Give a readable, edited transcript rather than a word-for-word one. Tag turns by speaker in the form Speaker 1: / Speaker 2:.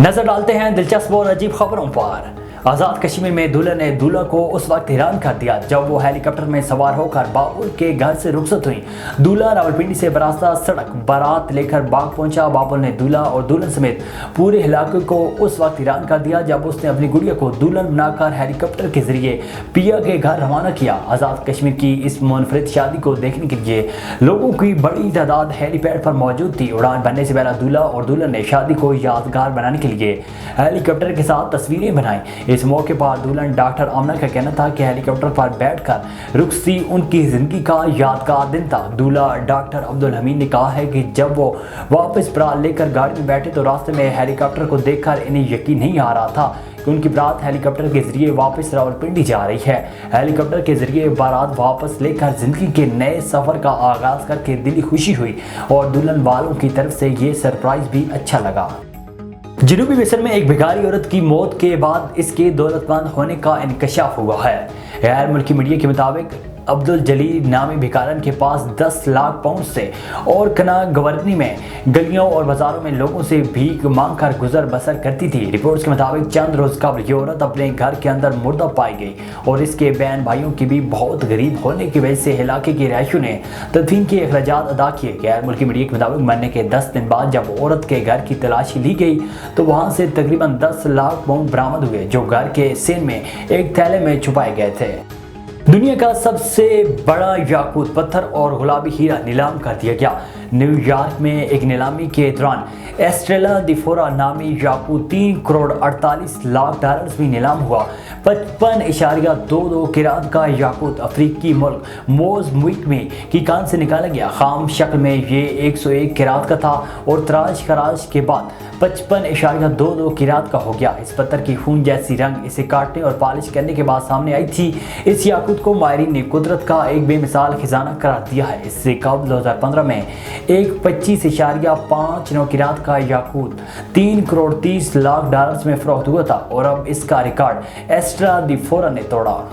Speaker 1: नजर डालते हैं दिलचस्प और अजीब खबरों पर। आज़ाद कश्मीर में दूल्हे ने दूल्हा को उस वक्त हैरान कर दिया जब वो हेलीकॉप्टर में सवार होकर बाबुल के घर से रुखसत हुई। दूल्हा रावलपिंडी से बरास्ता सड़क बारात लेकर बाग पहुंचा। बाबुल ने दूल्हा और दुल्हन समेत पूरे इलाके को उस वक्त हैरान कर दिया जब उसने अपनी गुड़िया को दुल्हन बनाकर हेलीकॉप्टर के जरिए पिया के घर रवाना किया। आज़ाद कश्मीर की इस मुनफरिद शादी को देखने के लिए लोगों की बड़ी तादाद हेलीपैड पर मौजूद थी। उड़ान भरने से पहले दूल्हा और दुल्हन ने शादी को यादगार बनाने के लिए हेलीकॉप्टर के साथ तस्वीरें बनाई। इस मौके पर दुल्हन डॉक्टर आमना का कहना था कि हेलीकॉप्टर पर बैठकर रुखसती उनकी जिंदगी का यादगार दिन था। दूल्हा डॉक्टर अब्दुल हमीद ने कहा है कि जब वो वापस बारात लेकर गाड़ी में बैठे तो रास्ते में हेलीकॉप्टर को देखकर इन्हें यकीन नहीं आ रहा था कि उनकी बारात हेलीकॉप्टर के जरिए वापस रावलपिंडी जा रही है। हेलीकॉप्टर के जरिए बारात वापस लेकर जिंदगी के नए सफर का आगाज करके दिली खुशी हुई और दुल्हन वालों की तरफ से ये सरप्राइज भी अच्छा लगा। जनूबी मिस्र में एक भिखारी औरत की मौत के बाद इसके दौलतमंद होने का इंकशाफ हुआ है। गैर मुल्की मीडिया के मुताबिक अब्दुल जलील नामी भिखारन के पास 10 लाख पाउंड से और कना गवर्नी में गलियों और बाजारों में लोगों से भीख मांग कर गुजर बसर करती थी। रिपोर्ट्स के मुताबिक चंद रोज कबल ये औरत अपने घर के अंदर मुर्दा पाई गई और इसके बहन भाइयों की भी बहुत गरीब होने की वजह से इलाके के रहायशियों ने तदफीन के अखराजात अदा किए। गैर मुल्की मीडिया के मुताबिक मरने के 10 दिन बाद जब औरत के घर की तलाशी ली गई तो वहां से तकरीबन 10 लाख पाउंड बरामद हुए जो घर के सेन में एक थैले में छुपाए गए थे। दुनिया का सबसे बड़ा याकूत पत्थर और गुलाबी हीरा नीलाम कर दिया गया। न्यूयॉर्क में एक नीलामी के दौरान एस्ट्रेला दिफोरा नामी याकूत 3 करोड़ 48 लाख डॉलर्स में नीलाम हुआ। 55.22 किरात का याकूत अफ्रीकी मुल्क मोज़म्बिक की कान से निकाला गया। खाम शक्ल में ये 101 किरात का था और तराश खराश के बाद 55.22 किरात का हो गया। इस पत्थर की खून जैसी रंग इसे काटने और पॉलिश करने के बाद सामने आई थी। इस याकूत को माहिरीन ने कुदरत का एक बेमिसाल खजाना करार दिया है। इससे कबल 2015 में एक 25.59 किरात का याकूत 3 करोड़ 30 लाख डॉलर्स में फरोख्त हुआ था और अब इसका रिकॉर्ड एस्ट्रा दिफोरा ने तोड़ा।